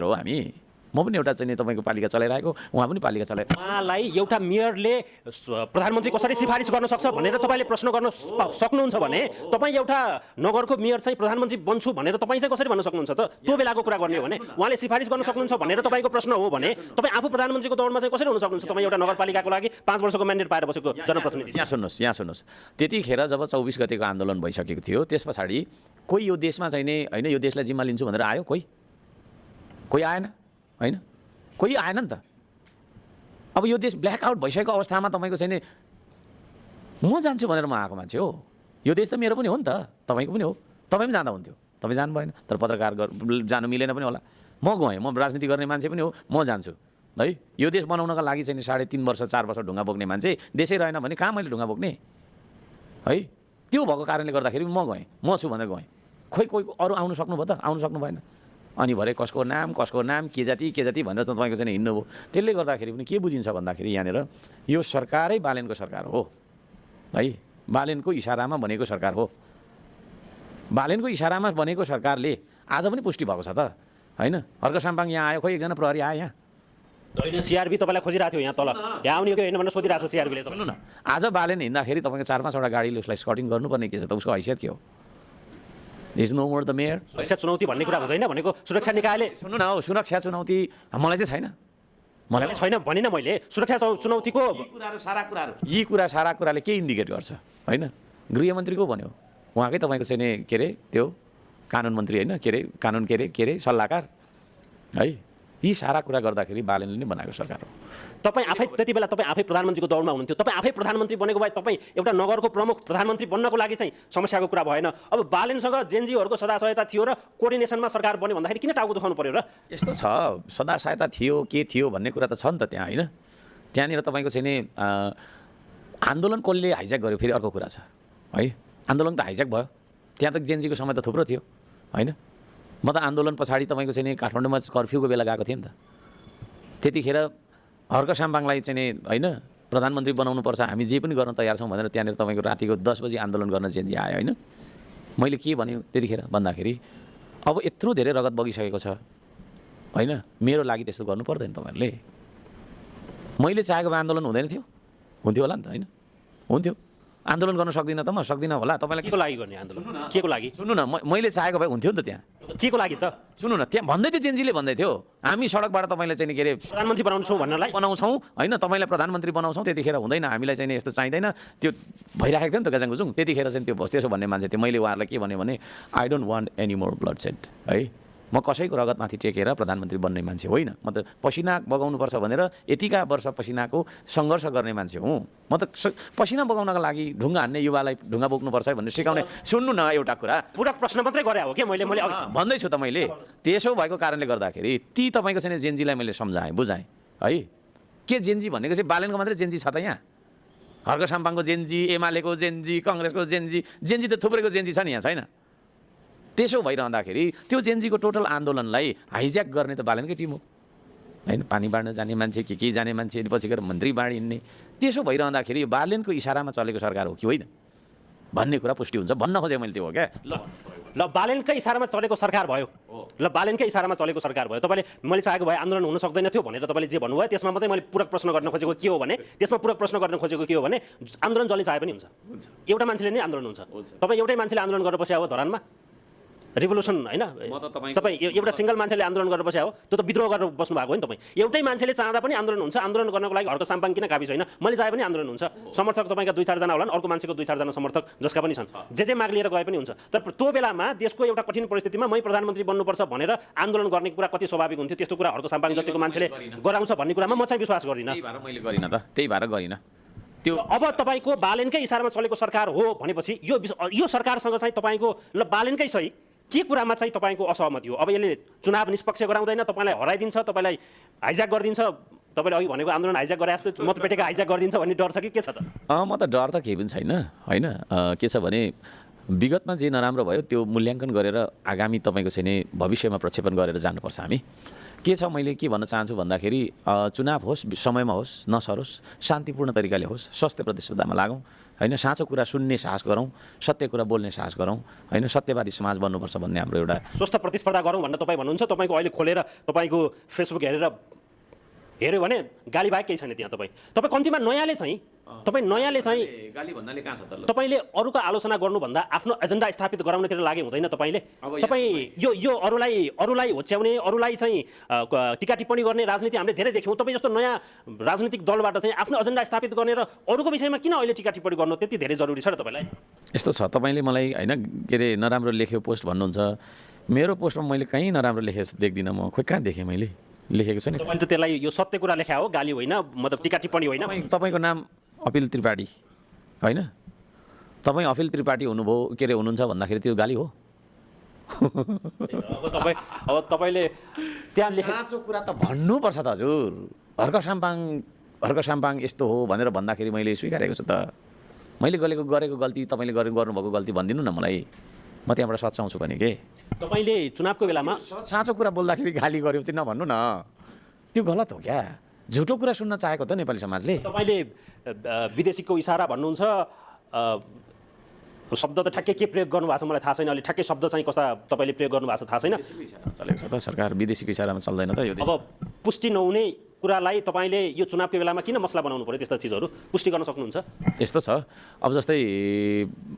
हो हामी म पनि एउटा चाहिँ तपाईको पालिका चलाइरहेको उहाँ पनि पालिका चलाइ उहाँलाई एउटा मेयरले प्रधानमन्त्री कसरी सिफारिस गर्न सक्छ भनेर तपाईँले प्रश्न गर्न सक्नुहुन्छ भने तपाईँ एउटा नगरको मेयर चाहिँ प्रधानमन्त्री बन्छु भनेर तपाईँ चाहिँ कसरी भन्न सक्नुहुन्छ त त्यो बेलाको कुरा गर्ने हो भने उहाँले सिफारिस गर्न सक्नुहुन्छ भनेर तपाईँको प्रश्न हो भने तपाईँ आफू प्रधानमन्त्रीको दौडमा चाहिँ कसरी हुन सक्नुहुन्छ तपाईँ एउटा नगरपालिकाको लागि 5 वर्षको म्यान्डेट पाएर बसेको जनप्रतिनिधि। यहाँ सुन्नुहोस् त्यतिखेर जब 24 गतेको आन्दोलन भइसकेको थियो त्यस पछाडि कोही यो देशमा चाहिँ नि होइन यो देशलाई जिम्मा लिन्छु भनेर आयो कोही आएन होइन कोही आएन नि त। अब यो देश ब्ल्याकआउट भइसकेको अवस्थामा तपाईँको चाहिँ नि म जान्छु भनेर म आएको मान्छे हो यो देश त मेरो पनि हो नि त तपाईँको पनि हो तपाईँ पनि जाँदा हुन्थ्यो तपाईँ जानु भएन तर पत्रकार जानु मिलेन पनि होला म गएँ म राजनीति गर्ने मान्छे पनि हो म जान्छु है यो देश बनाउनका लागि चाहिँ 3.5 वर्ष 4 वर्ष ढुङ्गा बोक्ने मान्छे देशै रहेन भने कहाँ मैले ढुङ्गा बोक्ने है त्यो भएको कारणले गर्दाखेरि म गएँ म छु भनेर गएँ खोइ कोही अरू आउनु सक्नुभयो त आउनु सक्नु भएन अनि भरे कसको नाम के जाति भनेर त तपाईँको चाहिँ हिँड्नुभयो त्यसले गर्दाखेरि पनि के बुझिन्छ भन्दाखेरि यहाँनिर यो सरकारै बालेनको सरकार हो है बालेनको इसारामा बनेको सरकार हो बालेनको इसारामा बनेको सरकारले आज पनि पुष्टि भएको छ त होइन हर्क साम्पाङ यहाँ आयो खोइ एकजना प्रहरी आयो यहाँ होइन सिआरबी तपाईँलाई खोजिरहेको थियो यहाँ तल यहाँ आउने कि होइन भनेर सोधिरहेको छ सिआरबीले। सुन्नु न आज बालेन हिँड्दाखेरि तपाईँको 4-5 वटा गाडीले उसलाई स्कटिङ गर्नुपर्ने के छ त उसको हैसियत के हो is no more the mayor. सुरक्षा चुनौती भन्ने कुरा हुँदैन भनेको सुरक्षा निकायले सुन्नु न हो सुरक्षा चुनौती मलाई चाहिँ छैन मलाई छैन भनिनँ मैले सुरक्षा चुनौतीको यी कुरा सारा कुराले के इन्डिकेट गर्छ होइन गृहमन्त्रीको भन्यो उहाँकै तपाईँको चाहिँ नि के अरे त्यो कानुन मन्त्री होइन के अरे सल्लाहकार है यी सारा कुरा गर्दाखेरि बालेनले नै बनाएको सरकार हो। तपाईँ आफै त्यति बेला तपाईँ आफै प्रधानमन्त्रीको दौडमा हुनुहुन्थ्यो तपाईँ आफै प्रधानमन्त्री बनेको भए तपाईँ एउटा नगरको प्रमुख प्रधानमन्त्री बन्नको लागि चाहिँ समस्याको कुरा भएन। अब बालेनसँग जेएनजीहरूको सदा सहायता थियो र कोअर्डिनेसनमा सरकार बन्यो भन्दाखेरि किन टाउको दुखाउनु पर्यो र? यस्तो छ सदा सहायता थियो के थियो भन्ने कुरा त छ नि त त्यहाँ होइन त्यहाँनिर तपाईँको चाहिँ नि आन्दोलन कसले हाइज्याक गर्यो फेरि अर्को कुरा छ है आन्दोलन त हाइज्याक भयो त्यहाँ त जेएनजीको समय त थुप्रो थियो होइन म त आन्दोलन पछाडि तपाईँको चाहिँ नि काठमाडौँमा कर्फ्यूको बेला गएको थिएँ नि त त्यतिखेर हर्क साम्पाङलाई चाहिँ नि होइन प्रधानमन्त्री बनाउनुपर्छ हामी जे पनि गर्न तयार छौँ भनेर त्यहाँनिर तपाईँको रातिको 10 बजी आन्दोलन गर्न जेएनजी आयो होइन मैले के भने त्यतिखेर भन्दाखेरि अब यत्रो धेरै रगत बगिसकेको छ होइन मेरो लागि त्यस्तो गर्नु पर्दैन तपाईँहरूले मैले चाहेको भए आन्दोलन हुँदैन थियो हुन्थ्यो होला नि त होइन हुन्थ्यो आन्दोलन गर्न सक्दिनँ त म सक्दिनँ होला तपाईँलाई के को लागि गर्ने आन्दोलन के को लागि सुन्नु न मैले चाहेको भए हुन्थ्यो नि त त्यहाँ के को लागि त सुन्नु न त्यहाँ भन्दै थियो जेएनजीले भन्दै थियो हामी सडकबाट तपाईँलाई चाहिँ के अरे प्रधानमन्त्री बनाउँछौँ भन्नलाई बनाउँछौँ होइन तपाईँलाई प्रधानमन्त्री बनाउँछौँ त्यतिखेर हुँदैन हामीलाई चाहिँ यस्तो चाहिँदैन त्यो भइराखेको थियो नि त गजाङगुजुङ त्यतिखेर चाहिँ त्यो त्यसो भन्ने मान्छे थियो मैले उहाँहरूलाई के भने I don't want any more blood shed है म कसैको रगतमाथि टेकेर प्रधानमन्त्री बन्ने मान्छे होइन म त पसिना बगाउनुपर्छ भनेर यतिका वर्ष पसिनाको सङ्घर्ष गर्ने मान्छे हुँ म त पसिना बगाउनका लागि ढुङ्गा हान्ने युवालाई ढुङ्गा बोक्नुपर्छ भनेर सिकाउने सुन्नु न एउटा कुरा पूरक प्रश्न मात्रै गरे हो कि मैले भन्दैछु त मैले त्यसो भएको कारणले गर्दाखेरि ती तपाईँको चाहिँ जेएनजीलाई मैले सम्झाएँ बुझाएँ है के जेएनजी भनेको चाहिँ बालेनको मात्रै जेएनजी छ त यहाँ हर्क साम्पाङको जेएनजी एमालेको जेएनजी कङ्ग्रेसको जेएनजी त थुप्रैको जेएनजी छ नि यहाँ छैन त्यसो भइरहँदाखेरि त्यो जेएनजीको टोटल आन्दोलनलाई हाइज्याक गर्ने त बालेनकै टिम हो होइन पानी बाँड्न जाने मान्छे के जाने मान्छे पछि गएर मन्त्री बाँड हिँड्ने त्यसो भइरहँदाखेरि बालेनको इसारामा चलेको सरकार हो कि होइन भन्ने कुरा पुष्टि हुन्छ भन्न खोजेँ मैले त्यो हो क्या ल बालेनकै इसारामा चलेको सरकार भयो ल बालेनकै इसारामा चलेको सरकार भयो तपाईँले मैले चाहेको भए आन्दोलन हुन सक्दैन थियो भनेर तपाईँले जे भन्नुभयो त्यसमा मात्रै मैले पूरक प्रश्न गर्न खोजेको के हो भने त्यसमा पूरक प्रश्न गर्न खोजेको के हो भने आन्दोलन जसले चाहे पनि हुन्छ एउटा मान्छेले नै आन्दोलन हुन्छ तपाईँ एउटै मान्छेले आन्दोलन गरेर बस्या हो धरानमा रिभोल्युसन होइन तपाईँ एउटा सिङ्गल मान्छेले आन्दोलन गरेर बस्या हो त्यो त विद्रोह गरेर बस्नु भएको हो नि तपाईँ एउटै मान्छेले चाहँदा पनि आन्दोलन हुन्छ आन्दोलन गर्नको लागि हर्क साम्पाङ किन गाविस होइन मैले चाहे पनि आन्दोलन हुन्छ समर्थक तपाईँका 2-4 जना होला अर्को मान्छेको 2-4 जना समर्थक जसका पनि छन् जे माग लिएर गए पनि हुन्छ तर त्यो बेलामा देशको एउटा कठिन परिस्थितिमा मै प्रधानमन्त्री बन्नुपर्छ भनेर आन्दोलन गर्ने कुरा कति स्वाभाविक हुन्थ्यो त्यस्तो कुरा हर्क साम्पाङ जतिको मान्छेले गराउँछ भन्ने कुरामा म चाहिँ विश्वास गर्दिनँ त्यही भएर गरिनँ त्यो अब तपाईँको बालेनकै इसारामा चलेको सरकार हो भनेपछि यो सरकारसँग चाहिँ तपाईँको ल बालेनकै सही के कुरामा चाहिँ तपाईँको असहमति हो? अब यसले चुनाव निष्पक्ष गराउँदैन, तपाईँलाई हराइदिन्छ, तपाईँलाई हाइज्याक गरिदिन्छ, तपाईँले अघि भनेको आन्दोलन हाइज्याक गरे जस्तो मतपेटिका हाइज्याक गरिदिन्छ भन्ने डर छ कि के छ त? म त डर त केही पनि छैन होइन। के छ भने विगतमा जे नराम्रो भयो त्यो मूल्याङ्कन गरेर आगामी तपाईँको चाहिँ नि भविष्यमा प्रक्षेपण गरेर जानुपर्छ हामी। के छ मैले के भन्न चाहन्छु भन्दाखेरि चुनाव होस्, समयमा होस्, नसरोस्, शान्तिपूर्ण तरिकाले होस्, स्वास्थ्य प्रतिस्पर्धामा लागौँ, होइन साँचो कुरा सुन्ने साहस गरौँ, सत्य कुरा बोल्ने साहस गरौँ, होइन सत्यवादी समाज बन्नुपर्छ भन्ने हाम्रो एउटा स्वस्थ प्रतिस्पर्धा गरौँ भनेर तपाईँ भन्नुहुन्छ। तपाईँको अहिले खोलेर तपाईँको फेसबुक हेऱ्यो भने गाली बाहेक केही छैन त्यहाँ। तपाईँ कम्तीमा नयाँले चाहिँ गाली भन्नाले कहाँ छ त? तपाईँले अरूको आलोचना गर्नुभन्दा आफ्नो एजेन्डा स्थापित गराउनतिर लागे हुँदैन तपाईँले? तपाईँ यो अरूलाई होच्याउने, अरूलाई चाहिँ टिका टिप्पणी गर्ने राजनीति हामीले धेरै देख्यौँ। तपाईँ जस्तो नयाँ राजनीतिक दलबाट चाहिँ आफ्नो एजेन्डा स्थापित गर्ने र अरूको विषयमा किन अहिले टिका टिप्पणी गर्नु त्यति धेरै जरुरी छ र तपाईँलाई? यस्तो छ, तपाईँले मलाई होइन के अरे नराम्रो लेख्यो पोस्ट भन्नुहुन्छ। मेरो पोस्टमा मैले कहीँ नराम्रो लेखेको जस्तो देख्दिनँ म। खोइ कहाँ देखेँ मैले? लेखेको छैन। तपाईँले त त्यसलाई यो सत्य कुरा लेखा हो, गाली होइन, मतलब टिका टिप्पणी होइन। तपाईँको नाम अपिल त्रिपाठी होइन? तपाईँ अपिल त्रिपाठी हुनुभयो के अरे हुनुहुन्छ भन्दाखेरि त्यो गाली हो? अब तपाईँले त्यहाँ साँचो कुरा त भन्नुपर्छ त हजुर। हर्क साम्पाङ यस्तो हो भनेर भन्दाखेरि मैले स्वीकारेको छु त। मैले गरेको गल्ती तपाईँले गर्नुभएको गल्ती भनिदिनु न मलाई, म त्यहाँबाट सच्याउँछु भने के? तपाईँले चुनावको बेलामा साँचो कुरा बोल्दाखेरि गाली गर्यो चाहिँ नभन्नु न, त्यो गलत हो क्या? झुटो कुरा सुन्न चाहेको त नेपाली समाजले। तपाईँले विदेशीको इसारा भन्नुहुन्छ, शब्द त ठ्याक्कै के प्रयोग गर्नुभएको छ मलाई थाहा छैन। अहिले ठ्याक्कै शब्द चाहिँ कस्ता तपाईँले प्रयोग गर्नुभएको छ थाहा छैन। चलेको छ त सरकार, विदेशीको इसारामा चल्दैन त यो देश। अब पुष्टि नहुने कुरालाई तपाईँले यो चुनावको बेलामा किन मसला बनाउनु पर्यो? त्यस्ता चिजहरू पुष्टि गर्न सक्नुहुन्छ? यस्तो छ, अब जस्तै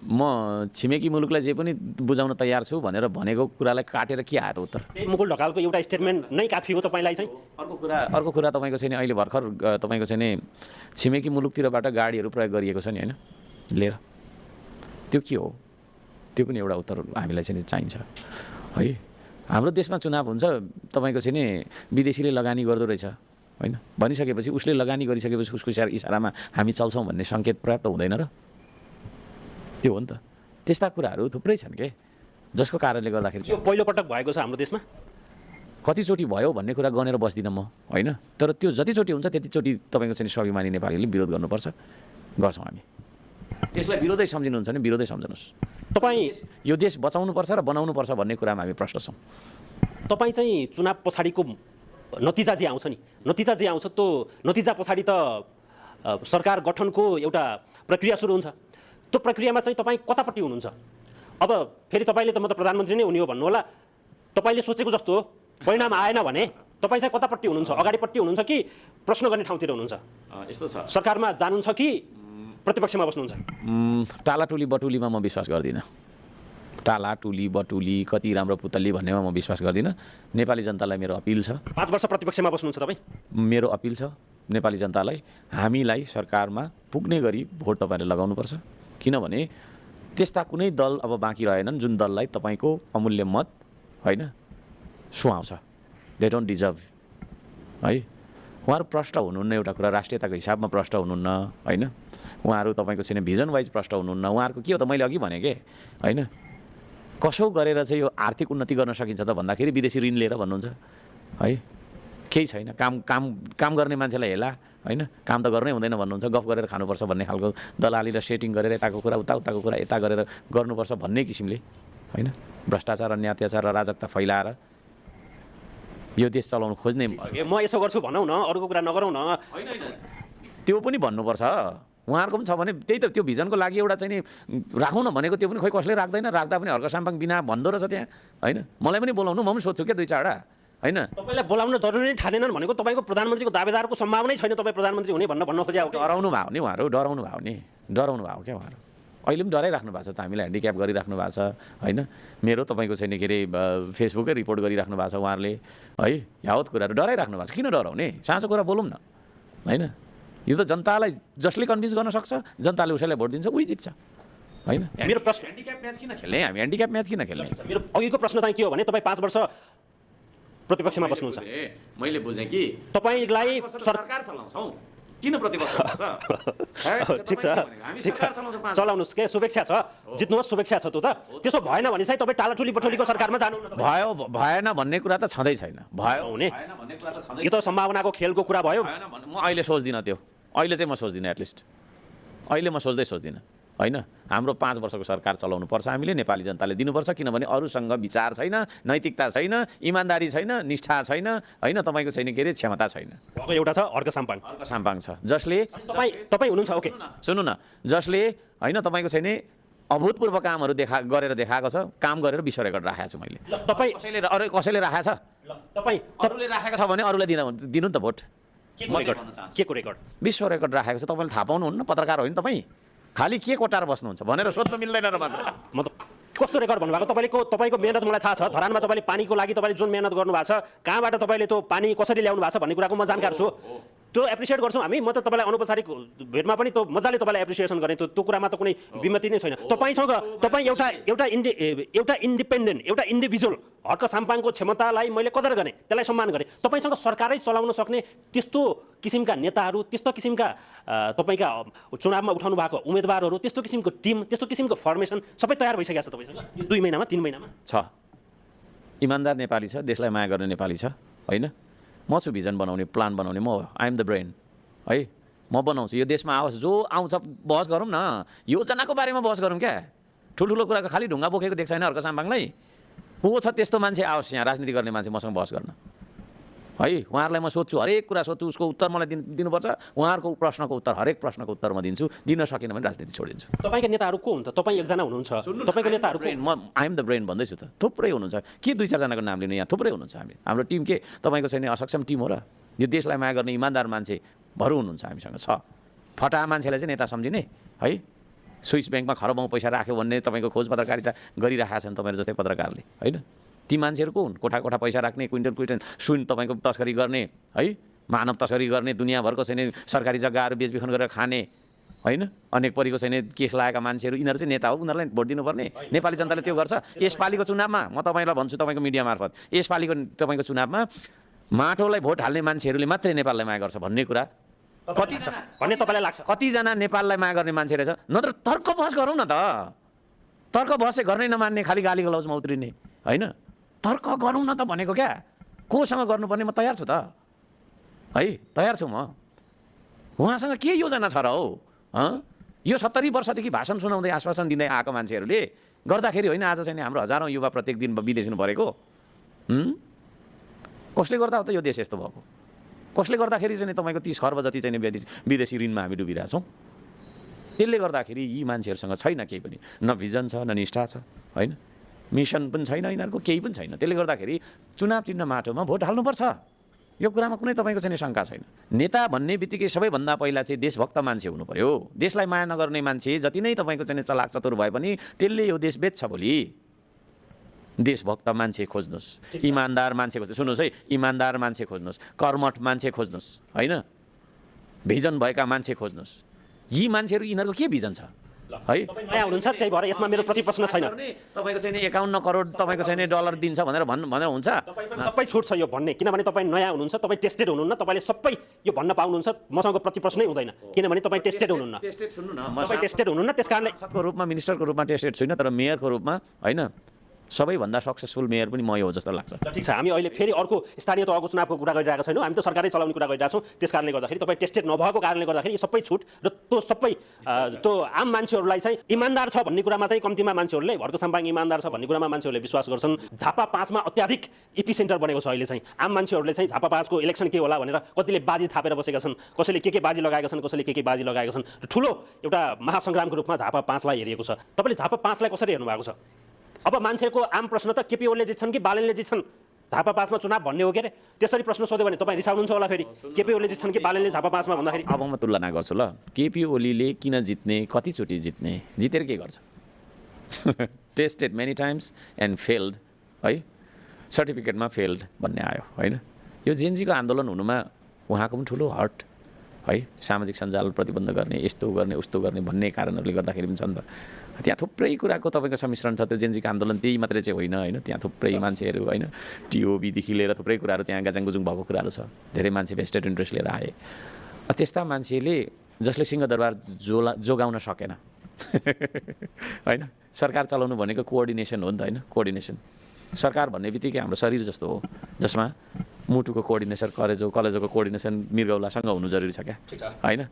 म छिमेकी मुलुकलाई जे पनि बुझाउन तयार छु भनेर भनेको कुरालाई काटेर के आयो त उत्तर? मुकुल ढकालको एउटा स्टेटमेन्ट नै काफी हो तपाईँलाई चाहिँ? अर्को कुरा तपाईँको चाहिँ अहिले भर्खर तपाईँको चाहिँ छिमेकी मुलुकतिरबाट गाडीहरू प्रयोग गरिएको छ नि होइन लिएर, त्यो के हो? त्यो पनि एउटा उत्तर हामीलाई चाहिँ चाहिन्छ है। हाम्रो देशमा चुनाव हुन्छ, तपाईँको चाहिँ नि विदेशीले लगानी गर्दो रहेछ होइन भनिसकेपछि, उसले लगानी गरिसकेपछि उसको इसारामा हामी चल्छौँ भन्ने सङ्केत पर्याप्त हुँदैन र? त्यो हो नि त। त्यस्ता कुराहरू थुप्रै छन् के, जसको कारणले गर्दाखेरि यो पहिलोपटक भएको छ हाम्रो देशमा। कतिचोटि भयो भन्ने कुरा गनेर बस्दिनँ म होइन, तर त्यो जतिचोटि हुन्छ त्यतिचोटि तपाईँको चाहिँ स्वाभिमानी नेपालीले विरोध गर्नुपर्छ, गर्छौँ हामी। यसलाई विरोधै सम्झिनुहुन्छ भने विरोधै सम्झनुहोस्। तपाईँ यो देश बचाउनुपर्छ र बनाउनुपर्छ भन्ने कुरामा हामी प्रष्ट छौँ। तपाईँ चाहिँ चुनाव पछाडिको नतिजा जे आउँछ नि, नतिजा जे आउँछ त्यो नतिजा पछाडि त सरकार गठनको एउटा प्रक्रिया सुरु हुन्छ। त्यो प्रक्रियामा चाहिँ तपाईँ कतापट्टि हुनुहुन्छ? अब फेरि तपाईँले त म त प्रधानमन्त्री नै हुने हो भन्नु होला, तपाईँले सोचेको जस्तो परिणाम आएन भने तपाईँ चाहिँ कतापट्टि हुनुहुन्छ? अगाडिपट्टि हुनुहुन्छ कि प्रश्न गर्ने ठाउँतिर हुनुहुन्छ? यस्तो छ, सरकारमा जानुहुन्छ कि प्रतिपक्षमा बस्नुहुन्छ? टालाटुली बटुलीमा म विश्वास गर्दिनँ। टालाटुली बटुली कति राम्रो पुतली भन्नेमा म विश्वास गर्दिनँ। नेपाली जनतालाई मेरो अपिल छ, 5 वर्ष प्रतिपक्षमा बस्नुहुन्छ तपाईँ? मेरो अपिल छ नेपाली जनतालाई, हामीलाई सरकारमा पुग्ने गरी भोट तपाईँले लगाउनुपर्छ। किनभने त्यस्ता कुनै दल अब बाँकी रहेनन् जुन दललाई तपाईँको अमूल्य मत होइन सुहाउँछ। दे डोन्ट डिजर्भ है। उहाँहरू प्रष्ट हुनुहुन्न, एउटा कुरा राष्ट्रियताको हिसाबमा प्रष्ट हुनुहुन्न होइन, उहाँहरू तपाईँको छैन भिजन वाइज प्रष्ट हुनुहुन्न। उहाँहरूको के हो त, मैले अघि भने के होइन, कसो गरेर चाहिँ यो आर्थिक उन्नति गर्न सकिन्छ त भन्दाखेरि विदेशी ऋण लिएर भन्नुहुन्छ है। केही छैन, काम गर्ने मान्छेलाई हेला होइन, काम त गर्नै हुँदैन भन्नुहुन्छ, गफ गरेर खानुपर्छ भन्ने खालको दलाली र सेटिङ गरेर यताको कुरा उताको कुरा यता गरेर गर्नुपर्छ भन्ने किसिमले होइन, भ्रष्टाचार अन्य अत्याचार र अराजकता फैलाएर यो देश चलाउनु खोज्ने। म यसो गर्छु भनौँ न, अरूको कुरा नगरौँ न। होइन त्यो पनि भन्नुपर्छ, उहाँहरूको पनि छ भने त्यही त त्यो भिजनको लागि एउटा चाहिँ नि राखौँ न भनेको, त्यो पनि खोइ कसले राख्दैन, राख्दा पनि हर्क साम्पाङ बिना भन्दो रहेछ त्यहाँ होइन। मलाई पनि बोलाउनु, म पनि सोध्छु क्या 2-4वटा होइन। तपाईँलाई बोलाउन जरुरी नै ठानेनन् भनेको तपाईँको प्रधानमन्त्रीको दावेदारको सम्भावनै छैन तपाईँ प्रधानमन्त्री हुने भन्न खोजे हो। डराउनु भयो नि उहाँहरू, डराउनु भयो क्या उहाँहरू। अहिले पनि डराइराख्नु भएको छ त, हामीलाई ह्यान्डिक्याप गरिराख्नु भएको छ होइन। मेरो तपाईँको छैन के अरे फेसबुकै रिपोर्ट गरिराख्नु भएको छ उहाँहरूले है, यावत कुराहरू डराइराख्नु भएको छ। किन डराउने, साँचो कुरा बोलौँ न होइन। यो त जनतालाई जसले कन्भिन्स गर्न सक्छ, जनताले उसैलाई भोट दिन्छ, उही जित्छ होइन। मेरो प्रश्न ह्यान्डिक्याप म्याच किन खेल्ने, हामी ह्यान्डिक्याप म्याच किन खेल्ने? मेरो अघिको प्रश्न चाहिँ के हो भने तपाईँ 5 वर्ष प्रतिपक्षमा बस्नुहुन्छ, मैले बुझेँ कि तपाईँलाई सरकार चलाउँछौँ, किन प्रतिपक्ष बस्छ? ठिक छ चलाउनुहोस् के, शुभेच्छा छ, जित्नुहोस्, शुभेच्छा छ। त त्यसो भएन भने चाहिँ तपाईँ टालाटुली बटुलीको सरकारमा जानुहुन्न? भएन भन्ने कुरा त छँदै छैन, भयो हुने यो त सम्भावनाको खेलको कुरा भयो। म अहिले सोच्दिनँ त्यो, अहिले चाहिँ म सोच्दिनँ, एटलिस्ट अहिले म सोच्दिनँ होइन हाम्रो 5 वर्षको सरकार चलाउनु पर्छ हामीले नेपाली जनताले दिनुपर्छ किनभने अरूसँग विचार छैन नैतिकता छैन इमान्दारी छैन निष्ठा छैन होइन तपाईँको छैन के अरे क्षमता छैन भएको एउटा छ अर्को साम्पाङ छ जसले तपाईँ हुनुहुन्छ ओके सुन्नु न जसले होइन तपाईँको छैन अभूतपूर्व कामहरू गरेर देखाएको छ काम गरेर विश्व रेकर्ड राखेको छु मैले तपाईँ कसैले राखेको छ तपाईँ अरूले राखेको छ भने अरूलाई दिनु नि त भोट के को रेकर्ड विश्व रेकर्ड राखेको छ तपाईँले थाहा पाउनुहुन्न पत्रकार होइन तपाईँ खालि के कोटार बस्नुहुन्छ भनेर सोध्नु मिल्दैन र मात्र मतलब कस्तो रेकर्ड भन्नुभएको तपाईँको मेहनत मलाई थाहा छ धरानमा तपाईँले पानीको लागि तपाईँले जुन मेहनत गर्नुभएको छ कहाँबाट तपाईँले त्यो पानी कसरी ल्याउनु भएको छ भन्ने कुराको म जानकार छु त्यो एप्रिसिएट गर्छौँ हामी म त तपाईँलाई अनौपचारिक भेटमा पनि त्यो मजाले तपाईँलाई एप्रिसिएसन गरेँ त्यो कुरामा त कुनै विमति नै छैन तपाईँ एउटा इन्डिपेन्डेन्ट एउटा इन्डिभिजुअल हर्क साम्पाङको क्षमतालाई मैले कदर गरेँ त्यसलाई सम्मान गरेँ तपाईँसँग सरकारै चलाउन सक्ने त्यस्तो किसिमका नेताहरू त्यस्तो किसिमका तपाईँका चुनावमा उठाउनु भएको उम्मेदवारहरू त्यस्तो किसिमको टिम त्यस्तो किसिमको फर्मेसन सबै तयार भइसकेको छ तपाईँसँग यो 2 महिनामा 3 महिनामा छ इमान्दार नेपाली छ देशलाई माया गर्ने नेपाली छ होइन म छु भिजन बनाउने प्लान बनाउने म आई एम द ब्रेन है म बनाउँछु यो देशमा आओस् जो आउँछ बहस गरौँ न योजनाको बारेमा बहस गरौँ क्या ठुल्ठुलो कुराको खालि ढुङ्गा बोकेको देख्छ होइन अर्को साम्पाङलाई को छ त्यस्तो मान्छे आओस् यहाँ राजनीति गर्ने मान्छे मसँग बहस गर्न है उहाँहरूलाई म सोध्छु हरेक कुरा सोध्छु उसको उत्तर मलाई दिनुपर्छ उहाँहरूको प्रश्नको उत्तर हरेक प्रश्नको उत्तर म दिन्छु दिन सकिनँ भने राजनीति छोडिदिन्छु तपाईँका नेताहरू को हुनुहुन्छ तपाईँ एकजना हुनुहुन्छ तपाईँको नेताहरू म आई एम द ब्रेन भन्दैछु त थुप्रै हुनुहुन्छ के 2-4 जनाको नाम लिनु यहाँ थुप्रै हुनुहुन्छ हाम्रो टिम के तपाईँको छैन असक्षम टिम हो र यो देशलाई माया गर्ने इमान्दार मान्छे भरु हुनुहुन्छ हामीसँग छ फटा मान्छेलाई चाहिँ नेता सम्झिने है स्विस ब्याङ्कमा खरबौँ पैसा राख्यो भन्ने तपाईँको खोज पत्रकारिता गरिरहेका छन् तपाईँहरू जस्तै पत्रकारले होइन ती मान्छेहरू को हुन् कोठा कोठा पैसा राख्ने क्विन्टल सुन तपाईँको तस्करी गर्ने है मानव तस्करी गर्ने दुनियाँभरको छैन सरकारी जग्गाहरू बेचबिखन गरेर खाने होइन अनेक परीको छैन केस लागेका मान्छेहरू यिनीहरू चाहिँ नेता हो उनीहरूलाई भोट दिनुपर्ने नेपाली जनताले त्यो गर्छ यसपालिको चुनावमा म तपाईँलाई भन्छु तपाईँको मिडिया मार्फत यसपालिको तपाईँको चुनावमा माटोलाई भोट हाल्ने मान्छेहरूले मात्रै नेपाललाई माया गर्छ भन्ने कुरा कतिजना भन्ने तपाईँलाई लाग्छ कतिजना नेपाललाई माया गर्ने मान्छे रहेछ नत्र तर्क बहस गरौँ न त तर्क बहस चाहिँ गर्नै नमान्ने खालि गाली गलौजमा उत्रिने होइन तर्क गरौँ न त भनेको क्या कोसँग गर्नुपर्ने म तयार छु त है तयार छु म उहाँसँग के योजना छ र हो यो 70 वर्षदेखि भाषण सुनाउँदै आश्वासन दिँदै आएको मान्छेहरूले गर्दाखेरि होइन आज चाहिँ हाम्रो हजारौँ युवा प्रत्येक दिन विदेशिनु परेको कसले गर्दा हो त यो देश यस्तो भएको कसले गर्दाखेरि चाहिँ तपाईँको 30 खर्ब जति चाहिँ विदेशी ऋणमा हामी डुबिरहेछौँ त्यसले गर्दाखेरि यी मान्छेहरूसँग छैन केही पनि न भिजन छ न निष्ठा छ होइन मिसन पनि छैन यिनीहरूको केही पनि छैन त्यसले गर्दाखेरि चुनाव चिन्ह माटोमा भोट हाल्नुपर्छ यो कुरामा कुनै तपाईँको चाहिँ शङ्का छैन नेता भन्ने बित्तिकै सबैभन्दा पहिला चाहिँ देशभक्त मान्छे हुनु पर्यो देशलाई माया नगर्ने मान्छे जति नै तपाईँको चाहिँ चलाक चतुर भए पनि त्यसले यो देश बेच्छ भोलि देशभक्त मान्छे खोज्नुहोस् इमान्दार मान्छे खोज्नुहोस् सुन्नुहोस् है इमान्दार मान्छे खोज्नुहोस् कर्मठ मान्छे खोज्नुहोस् होइन भिजन भएका मान्छे खोज्नुहोस् यी मान्छेहरू यिनीहरूको के भिजन छ है नयाँ हुनुहुन्छ त्यही भएर यसमा मेरो प्रति प्रश्न छैन तपाईँको चाहिँ 51 करोड तपाईँको चाहिँ डलर दिन्छ भनेर हुन्छ सबै छुट छ यो भन्ने किनभने तपाईँ नयाँ हुनुहुन्छ तपाईँ टेस्टेड हुनुहुन्न तपाईँले सबै यो भन्न पाउनुहुन्छ मसँग प्रति प्रश्नै हुँदैन किनभने तपाईँ टेस्टेड हुनुहुन्न तपाईँ टेस्टेड हुनुहुन्न त्यस कारणले रूपमा मिनिस्टरको रूपमा टेस्टेड छुइनँ तर मेयरको रूपमा होइन सबैभन्दा सक्सेसफुल मेयर पनि म हो जस्तो लाग्छ ठिक छ हामी अहिले फेरि अर्को स्थानीय तहको चुनावको कुरा गरिरहेका छैनौँ हामी त सरकारै चलाउने कुरा गरिरहेछौँ त्यस कारणले गर्दाखेरि तपाईँ टेस्टेड नभएको कारणले गर्दाखेरि सबै छुट र त्यो सबै त्यो आम मान्छेहरूलाई चाहिँ इमान्दार छ भन्ने कुरामा चाहिँ कम्तीमा मान्छेहरूले भर्को साम्पाङ इमान्दार छ भन्ने कुरामा मान्छेहरूले विश्वास गर्छन् झापा 5 मा अत्याधिक इपी सेन्टर बनेको छ अहिले चाहिँ आम मान्छेहरूले चाहिँ झापा 5 को इलेक्सन के होला भनेर कतिले बाजी थापेर बसेका छन् कसैले के बाजी लगाएका छन् कसैले के बाजी लगाएका छन् र ठुलो एउटा महासङ्ग्रामको रूपमा झापा 5 लाई हेरिएको छ तपाईँले झापा 5 लाई कसरी हेर्नु भएको छ अब मान्छेको आम प्रश्न त केपी ओलीले जित्छन् कि बालेनले जित्छन् झापा 5 मा चुनाव भन्ने हो के अरे त्यसरी प्रश्न सोध्यो भने तपाईँ रिसाउनुहुन्छ होला फेरि केपी ओलीले जित्छन् कि बालेनले झापा 5 मा भन्दाखेरि अब म तुलना गर्छु ल केपी ओलीले किन जित्ने कतिचोटि जित्ने जितेर के गर्छ tested many times and failed है सर्टिफिकेटमा फेल्ड भन्ने आयो होइन यो जेएनजीको आन्दोलन हुनुमा उहाँको पनि ठुलो हर्ट है सामाजिक सञ्जाल प्रतिबन्ध गर्ने यस्तो गर्ने उस्तो गर्ने भन्ने कारणहरूले गर्दाखेरि पनि छ नि त त्यहाँ थुप्रै कुराको तपाईँको सम्मिश्रण छ त्यो जेएनजीको आन्दोलन त्यही मात्रै चाहिँ होइन होइन त्यहाँ थुप्रै मान्छेहरू होइन टिओबीदेखि लिएर थुप्रै कुराहरू त्यहाँ गाजाङगुजुङ भएको कुराहरू छ धेरै मान्छे भेस्टेड इन्ट्रेस्ट लिएर आए त्यस्ता मान्छेले जसले सिंहदरबार जोगाउन सकेन होइन सरकार चलाउनु भनेको कोअर्डिनेसन हो नि त होइन कोअर्डिनेसन सरकार भन्ने बित्तिकै हाम्रो शरीर जस्तो हो जसमा मुटुको कोअर्डिनेसन कलेजोको कोअर्डिनेसन मृगौलासँग हुनु जरुरी छ क्या होइन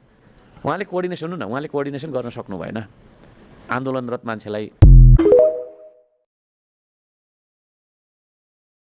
उहाँले कोअर्डिनेसन हुनु न उहाँले कोअर्डिनेसन गर्न सक्नु भएन आन्दोलनरत मान्छेलाई